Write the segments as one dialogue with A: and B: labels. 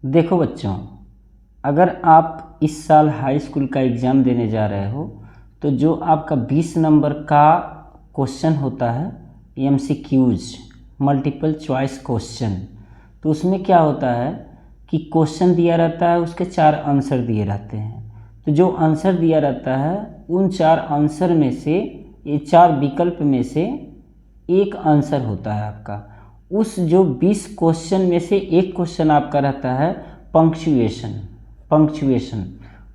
A: देखो बच्चों, अगर आप इस साल हाई स्कूल का एग्ज़ाम देने जा रहे हो तो जो आपका 20 नंबर का क्वेश्चन होता है MCQs, मल्टीपल चॉइस क्वेश्चन, तो उसमें क्या होता है कि क्वेश्चन दिया रहता है, उसके 4 आंसर दिए रहते हैं। तो जो आंसर दिया रहता है उन 4 आंसर में से, ये 4 विकल्प में से एक आंसर होता है आपका। उस जो 20 क्वेश्चन में से एक क्वेश्चन आपका रहता है पंक्चुएशन,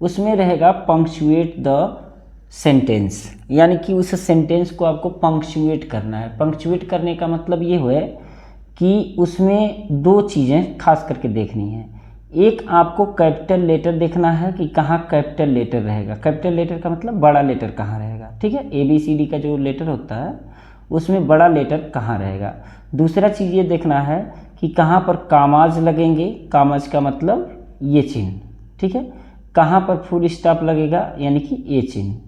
A: उसमें रहेगा पंक्चुएट द सेंटेंस, यानी कि उस सेंटेंस को आपको पंक्चुएट करना है। पंक्चुएट करने का मतलब ये है कि उसमें 2 चीज़ें खास करके देखनी है। एक, आपको कैपिटल लेटर देखना है कि कहाँ कैपिटल लेटर रहेगा। कैपिटल लेटर का मतलब बड़ा लेटर कहाँ रहेगा, ठीक है। ABCD का जो लेटर होता है उसमें बड़ा लेटर कहाँ रहेगा। दूसरा चीज़ ये देखना है कि कहाँ पर कामाज लगेंगे, कामाज का मतलब ये चिन्ह, ठीक है। कहाँ पर फुल स्टॉप लगेगा यानी कि ये चिन्ह,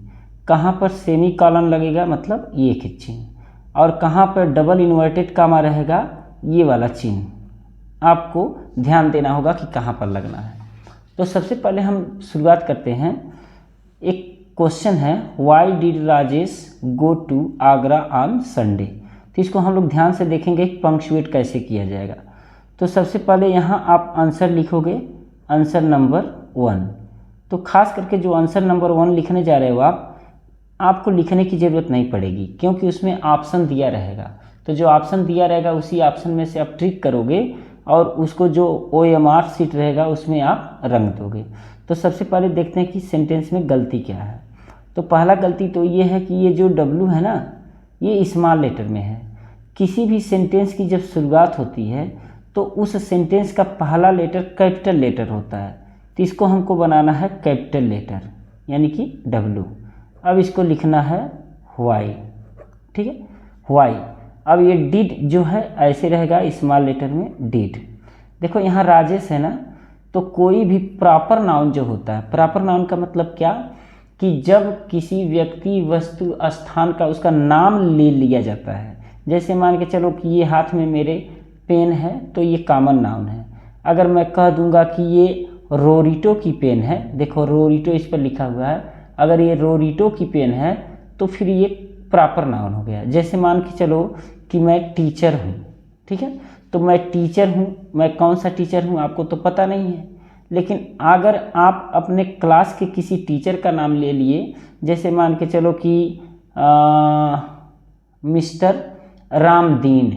A: कहाँ पर सेमी कॉलन लगेगा मतलब ये चिन्ह, और कहाँ पर डबल इन्वर्टेड कामा रहेगा ये वाला चिन्ह आपको ध्यान देना होगा कि कहाँ पर लगना है। तो सबसे पहले हम शुरुआत करते हैं। एक क्वेश्चन है, why did Rajesh go to Agra on Sunday. तो इसको हम लोग ध्यान से देखेंगे कि पंक्चुएट कैसे किया जाएगा। तो सबसे पहले यहाँ आप आंसर लिखोगे, आंसर नंबर 1। तो खास करके जो आंसर नंबर 1 लिखने जा रहे हो आपको लिखने की ज़रूरत नहीं पड़ेगी, क्योंकि उसमें ऑप्शन दिया रहेगा। तो जो ऑप्शन दिया रहेगा उसी ऑप्शन में से आप ट्रिक करोगे और उसको जो OMR शीट रहेगा उसमें आप रंग दोगे। तो सबसे पहले देखते हैं कि सेंटेंस में गलती क्या है। तो पहला गलती तो ये है कि ये जो W है ना, ये स्मॉल लेटर में है। किसी भी सेंटेंस की जब शुरुआत होती है तो उस सेंटेंस का पहला लेटर कैपिटल लेटर होता है, तो इसको हमको बनाना है कैपिटल लेटर यानी कि W। अब इसको लिखना है वाई, ठीक है, वाई। अब ये डिड जो है ऐसे रहेगा स्मॉल लेटर में डिड। देखो यहाँ राजेश है ना, तो कोई भी प्रॉपर नाउन जो होता है, प्रॉपर नाउन का मतलब क्या कि जब किसी व्यक्ति, वस्तु, स्थान का उसका नाम ले लिया जाता है। जैसे मान के चलो कि ये हाथ में मेरे पेन है तो ये कॉमन नाउन है। अगर मैं कह दूंगा कि ये रोरिटो की पेन है, देखो रोरिटो इस पर लिखा हुआ है, अगर ये रोरिटो की पेन है तो फिर ये प्रॉपर नाउन हो गया। जैसे मान के चलो कि मैं टीचर हूँ, ठीक है, तो मैं टीचर हूँ, मैं कौन सा टीचर हूँ आपको तो पता नहीं है, लेकिन अगर आप अपने क्लास के किसी टीचर का नाम ले लिए, जैसे मान के चलो कि मिस्टर रामदीन,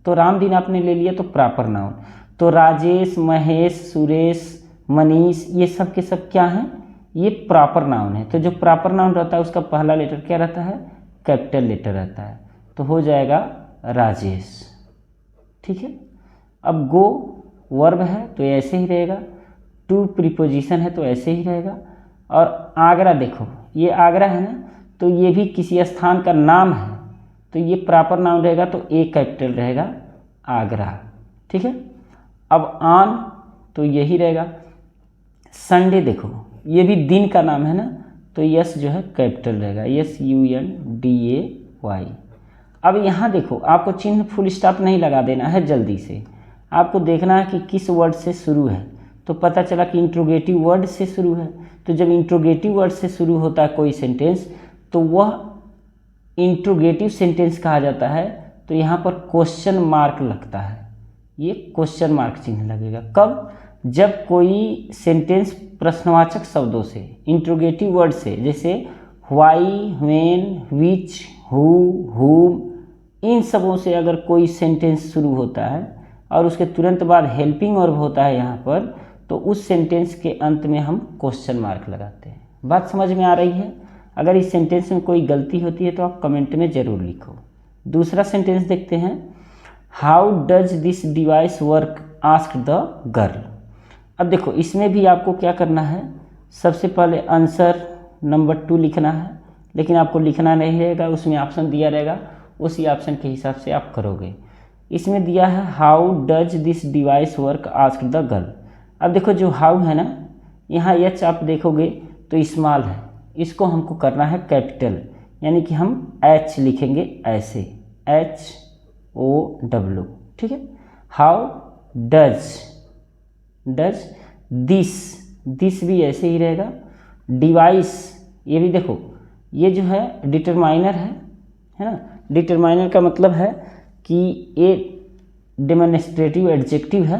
A: तो रामदीन आपने ले लिया तो प्रॉपर नाउन। तो राजेश, महेश, सुरेश, मनीष, ये सब के सब क्या हैं, ये प्रॉपर नाउन है। तो जो प्रॉपर नाउन रहता है उसका पहला लेटर क्या रहता है, कैपिटल लेटर रहता है। तो हो जाएगा राजेश, ठीक है। अब गो वर्ब है तो ऐसे ही रहेगा, टू प्रीपोजिशन है तो ऐसे ही रहेगा, और आगरा, देखो ये आगरा है ना, तो ये भी किसी स्थान का नाम है, तो ये प्रॉपर नाउन रहेगा तो ए कैपिटल रहेगा आगरा, ठीक है। अब ऑन तो यही रहेगा। संडे, देखो ये भी दिन का नाम है ना, तो यस जो है कैपिटल रहेगा, SUNDAY। अब यहाँ देखो आपको चिन्ह फुल स्टॉप नहीं लगा देना है, जल्दी से आपको देखना है कि किस वर्ड से शुरू है। तो पता चला कि इंट्रोगेटिव वर्ड से शुरू है। तो जब इंट्रोगेटिव वर्ड से शुरू होता है कोई सेंटेंस तो वह इंट्रोगेटिव सेंटेंस कहा जाता है। तो यहाँ पर क्वेश्चन मार्क लगता है, ये क्वेश्चन मार्क चिन्ह लगेगा। कब, जब कोई सेंटेंस प्रश्नवाचक शब्दों से, इंट्रोगेटिव वर्ड से, जैसे व्हाई, व्हेन, विच, हु, हुम, इन सबों से अगर कोई सेंटेंस शुरू होता है और उसके तुरंत बाद हेल्पिंग वर्ब होता है यहाँ पर, तो उस सेंटेंस के अंत में हम क्वेश्चन मार्क लगाते हैं। बात समझ में आ रही है? अगर इस सेंटेंस में कोई गलती होती है तो आप कमेंट में ज़रूर लिखो। दूसरा सेंटेंस देखते हैं, how does this device work asked the girl. अब देखो इसमें भी आपको क्या करना है, सबसे पहले आंसर नंबर 2 लिखना है, लेकिन आपको लिखना नहीं रहेगा, उसमें ऑप्शन दिया रहेगा, उसी ऑप्शन के हिसाब से आप करोगे। इसमें दिया है how does this device work asked the girl. अब देखो जो हाउ है ना, यहाँ एच आप देखोगे तो स्मॉल है, इसको हमको करना है कैपिटल, यानी कि हम एच लिखेंगे ऐसे, HOW, ठीक है। How does does this, this भी ऐसे ही रहेगा। डिवाइस, ये भी देखो, ये जो है डिटरमाइनर है ना। डिटरमाइनर का मतलब है कि ये डेमोन्स्ट्रेटिव एडजेक्टिव है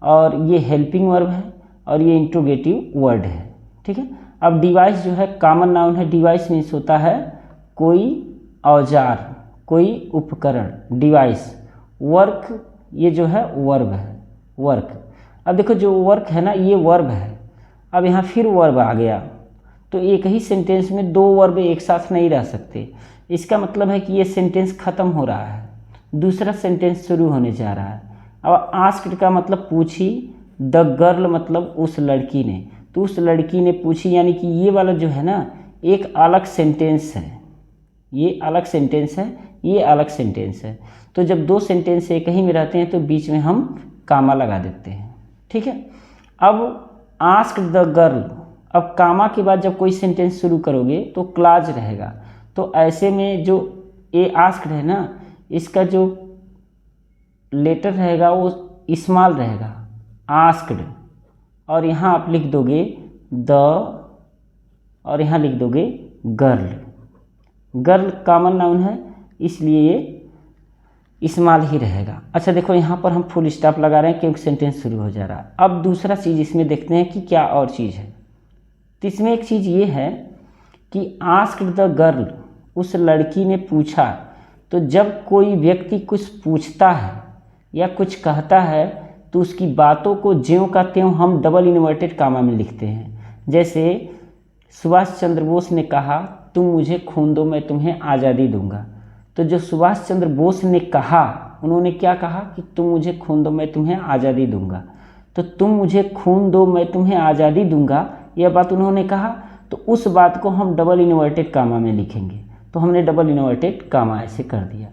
A: और ये हेल्पिंग वर्ब है और ये इंट्रोगेटिव वर्ड है, ठीक है। अब डिवाइस जो है कॉमन नाउन है। डिवाइस मीन्स होता है कोई औजार, कोई उपकरण, डिवाइस। वर्क, ये जो है वर्ब है, वर्क। अब देखो जो वर्क है ना, ये वर्ब है। अब यहाँ फिर वर्ब आ गया, तो एक ही सेंटेंस में दो वर्ब एक साथ नहीं रह सकते। इसका मतलब है कि ये सेंटेंस ख़त्म हो रहा है, दूसरा सेंटेंस शुरू होने जा रहा है। अब आस्क्ड का मतलब पूछी, द गर्ल मतलब उस लड़की ने, तो उस लड़की ने पूछी, यानी कि ये वाला जो है ना एक अलग सेंटेंस है, ये अलग सेंटेंस है, ये अलग सेंटेंस है। तो जब दो सेंटेंस एक ही में रहते हैं तो बीच में हम कामा लगा देते हैं, ठीक है। अब आस्क्ड द गर्ल, अब कामा के बाद जब कोई सेंटेंस शुरू करोगे तो क्लाज रहेगा। तो ऐसे में जो ए आस्क्ड है ना, इसका जो लेटर रहेगा वो स्मॉल रहेगा, आस्क्ड, और यहाँ आप लिख दोगे द, और यहाँ लिख दोगे गर्ल। गर्ल कॉमन नाउन है इसलिए ये स्मॉल ही रहेगा। अच्छा देखो यहाँ पर हम फुल स्टॉप लगा रहे हैं क्योंकि सेंटेंस शुरू हो जा रहा है। अब दूसरा चीज़ इसमें देखते हैं कि क्या और चीज़ है। तो इसमें एक चीज़ ये है कि आस्क्ड द गर्ल, उस लड़की ने पूछा। तो जब कोई व्यक्ति कुछ पूछता है या कुछ कहता है तो उसकी बातों को ज्यों का त्यों हम डबल इन्वर्टेड कामा में लिखते हैं। जैसे सुभाष चंद्र बोस ने कहा, तुम मुझे खून दो मैं तुम्हें आज़ादी दूंगा। तो जो सुभाष चंद्र बोस ने कहा, उन्होंने क्या कहा कि तुम मुझे खून दो मैं तुम्हें आज़ादी दूंगा। तो तुम मुझे खून दो मैं तुम्हें आज़ादी दूंगा, यह बात उन्होंने कहा, तो उस बात को हम डबल इन्वर्टेड कामा में लिखेंगे। तो हमने डबल इन्वर्टेड कामा ऐसे कर दिया।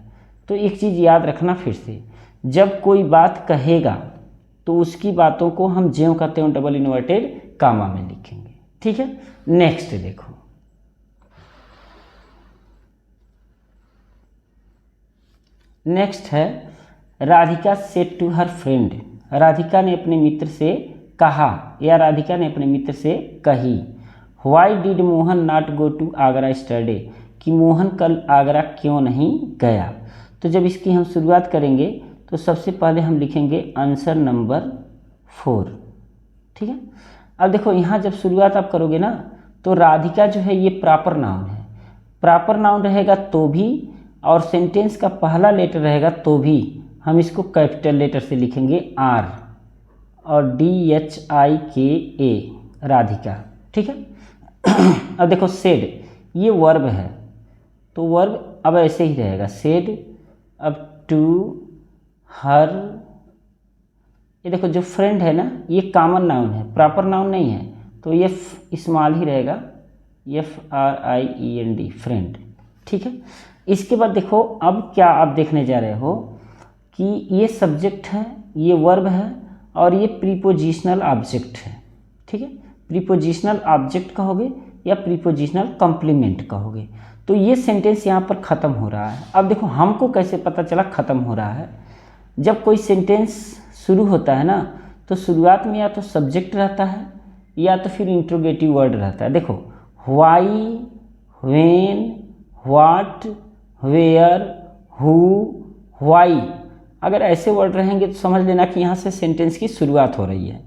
A: तो एक चीज़ याद रखना फिर से, जब कोई बात कहेगा तो उसकी बातों को हम ज्यों का त्यों डबल इन्वर्टेड कामा में लिखेंगे, ठीक है। नेक्स्ट देखो, नेक्स्ट है Radhika said to her friend. Radhika ने अपने मित्र से कहा या राधिका ने अपने मित्र से कही, why did Mohan not go to Agra yesterday, कि मोहन कल आगरा क्यों नहीं गया। तो जब इसकी हम शुरुआत करेंगे तो सबसे पहले हम लिखेंगे आंसर नंबर 4, ठीक है। अब देखो यहाँ जब शुरुआत आप करोगे ना तो राधिका जो है ये प्रॉपर नाउन है। प्रॉपर नाउन रहेगा तो भी, और सेंटेंस का पहला लेटर रहेगा तो भी हम इसको कैपिटल लेटर से लिखेंगे आर और DHIKA, राधिका, ठीक है। अब देखो सेड, ये वर्ब है तो वर्ब अब ऐसे ही रहेगा, सेड। अब टू हर, ये देखो जो फ्रेंड है ना ये कॉमन नाउन है, प्रॉपर नाउन नहीं है, तो ये स्मॉल ही रहेगा, FRIEND, फ्रेंड, ठीक है। इसके बाद देखो अब क्या आप देखने जा रहे हो कि ये सब्जेक्ट है, ये वर्ब है और ये प्रीपोजिशनल ऑब्जेक्ट है, ठीक है। प्रीपोजिशनल ऑब्जेक्ट कहोगे या प्रीपोजिशनल कॉम्प्लीमेंट कहोगे। तो ये सेंटेंस यहाँ पर ख़त्म हो रहा है। अब देखो हमको कैसे पता चला ख़त्म हो रहा है, जब कोई सेंटेंस शुरू होता है ना तो शुरुआत में या तो सब्जेक्ट रहता है या तो फिर इंट्रोगेटिव वर्ड रहता है। देखो why, when, what, where, who, why, अगर ऐसे वर्ड रहेंगे तो समझ लेना कि यहाँ से सेंटेंस की शुरुआत हो रही है।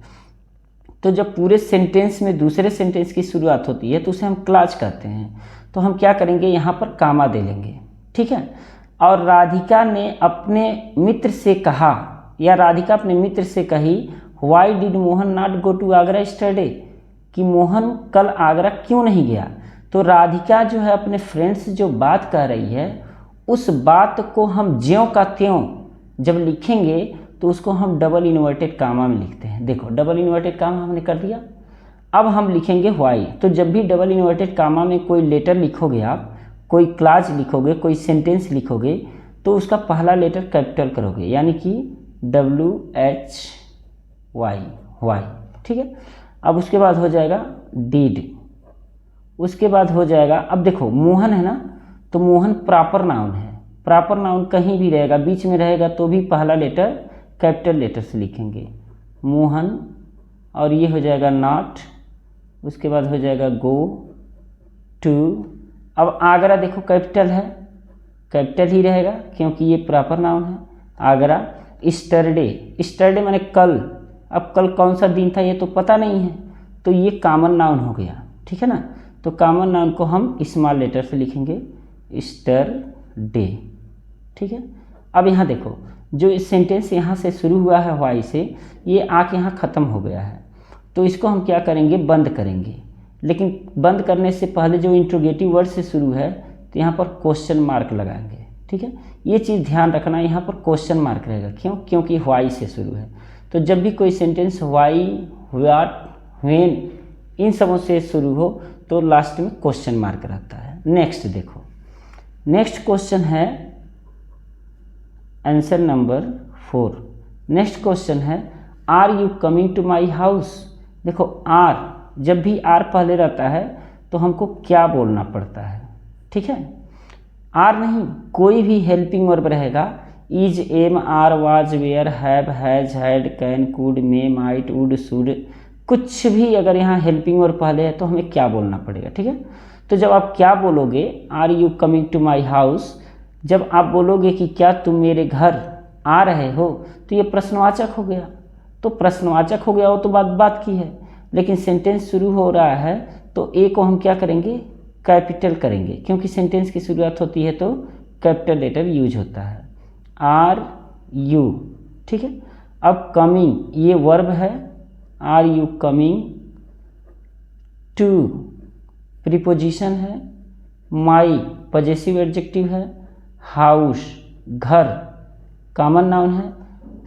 A: तो जब पूरे सेंटेंस में दूसरे सेंटेंस की शुरुआत होती है तो उसे हम क्लाज कहते हैं। तो हम क्या करेंगे, यहाँ पर कामा दे लेंगे, ठीक है। और राधिका ने अपने मित्र से कहा या राधिका अपने मित्र से कही, why did Mohan not go to Agra yesterday, कि मोहन कल आगरा क्यों नहीं गया। तो राधिका जो है अपने फ्रेंड से जो बात कह रही है उस बात को हम ज्यों का त्यों जब लिखेंगे तो उसको हम डबल इन्वर्टेड कामा में लिखते हैं। देखो डबल इन्वर्टेड कामा हमने कर दिया। अब हम लिखेंगे व्हाई। तो जब भी डबल इन्वर्टेड कामा में कोई लेटर लिखोगे, आप कोई क्लाज लिखोगे, कोई सेंटेंस लिखोगे, तो उसका पहला लेटर कैपिटल करोगे, यानी कि WHY, वाई, ठीक है। अब उसके बाद हो जाएगा डीड, उसके बाद हो जाएगा, अब देखो मोहन है ना, तो मोहन प्रॉपर नाउन है। प्रॉपर नाउन कहीं भी रहेगा, बीच में रहेगा तो भी पहला लेटर कैपिटल लेटर से लिखेंगे। मोहन और ये हो जाएगा नॉट, उसके बाद हो जाएगा गो टू। अब आगरा देखो कैपिटल है, कैपिटल ही रहेगा क्योंकि ये प्रॉपर नाउन है आगरा। स्टरडे, स्टरडे माने कल, अब कल कौन सा दिन था ये तो पता नहीं है, तो ये कॉमन नाउन हो गया, ठीक है ना। तो कॉमन नाउन को हम स्मॉल लेटर से लिखेंगे स्टरडे, ठीक है। अब यहाँ देखो जो इस सेंटेंस यहाँ से शुरू हुआ है वाई से, ये आके यहाँ ख़त्म हो गया है, तो इसको हम क्या करेंगे, बंद करेंगे। लेकिन बंद करने से पहले जो इंट्रोगेटिव वर्ड से शुरू है तो यहाँ पर क्वेश्चन मार्क लगाएंगे, ठीक है। ये चीज़ ध्यान रखना, यहाँ पर क्वेश्चन मार्क रहेगा, क्यों, क्योंकि वाई से शुरू है। तो जब भी कोई sentence why, what, when in सबों से शुरू हो तो लास्ट में क्वेश्चन मार्क रहता है। नेक्स्ट देखो, नेक्स्ट क्वेश्चन है आंसर नंबर 4। नेक्स्ट क्वेश्चन है are you coming to my house. देखो आर, जब भी आर पहले रहता है तो हमको क्या बोलना पड़ता है, ठीक है। आर नहीं, कोई भी हेल्पिंग वर्ब रहेगा, is, am, are, was, were, have, has, had, can, could, may, might, would, should, कुछ भी अगर यहाँ हेल्पिंग वर्ब पहले है तो हमें क्या बोलना पड़ेगा, ठीक है। तो जब आप क्या बोलोगे, are you coming to my house, जब आप बोलोगे कि क्या तुम मेरे घर आ रहे हो, तो ये प्रश्नवाचक हो गया। तो प्रश्नवाचक हो गया वो तो बात की है, लेकिन सेंटेंस शुरू हो रहा है तो ए को हम क्या करेंगे, कैपिटल करेंगे, क्योंकि सेंटेंस की शुरुआत होती है तो कैपिटल लेटर यूज होता है, आर यू, ठीक है। अब कमिंग, ये वर्ब है, are you coming to preposition है, माई पजेसिव एडजेक्टिव है, हाउस घर कॉमन नाउन है,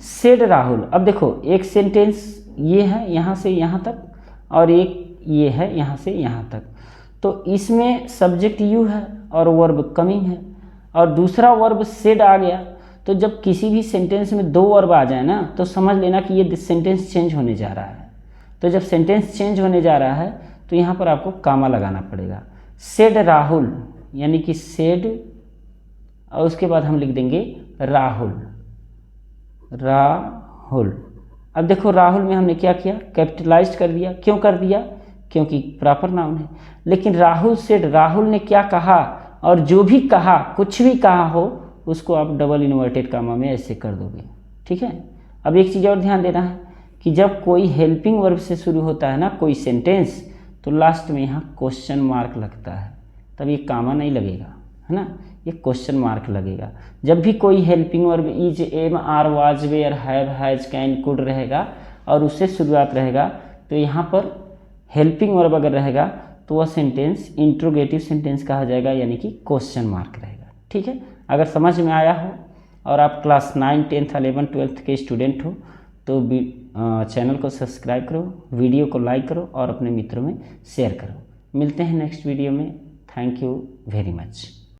A: सेड राहुल। अब देखो एक सेंटेंस ये है यहाँ से यहाँ तक और एक ये है यहाँ से यहाँ तक, तो इसमें सब्जेक्ट यू है और वर्ब कमिंग है और दूसरा वर्ब सेड आ गया। तो जब किसी भी सेंटेंस में दो वर्ब आ जाए ना तो समझ लेना कि ये सेंटेंस चेंज होने जा रहा है। तो जब सेंटेंस चेंज होने जा रहा है तो यहाँ पर आपको कामा लगाना पड़ेगा, सेड राहुल यानी कि सेड और उसके बाद हम लिख देंगे राहुल, राहुल। अब देखो राहुल में हमने क्या किया, कैपिटलाइज्ड कर दिया। क्यों कर दिया, क्योंकि प्रॉपर नाउन है। लेकिन राहुल सेड, राहुल ने क्या कहा, और जो भी कहा, कुछ भी कहा हो उसको आप डबल इन्वर्टेड कामा में ऐसे कर दोगे, ठीक है। अब एक चीज़ और ध्यान देना है कि जब कोई हेल्पिंग वर्ब से शुरू होता है ना कोई सेंटेंस, तो लास्ट में यहाँ क्वेश्चन मार्क लगता है, तब ये कामा नहीं लगेगा, है ना, ये क्वेश्चन मार्क लगेगा। जब भी कोई helping verb is, am, are, was, were, have, has, can, could रहेगा और उससे शुरुआत रहेगा तो यहाँ पर हेल्पिंग वर्ब अगर रहेगा तो वह सेंटेंस इंट्रोगेटिव सेंटेंस कहा जाएगा, यानी कि क्वेश्चन मार्क रहेगा, ठीक है। अगर समझ में आया हो और आप क्लास 9, 10, 11, 12 के स्टूडेंट हो तो चैनल को सब्सक्राइब करो, वीडियो को लाइक करो और अपने मित्रों में शेयर करो। मिलते हैं नेक्स्ट वीडियो में। Thank you very much.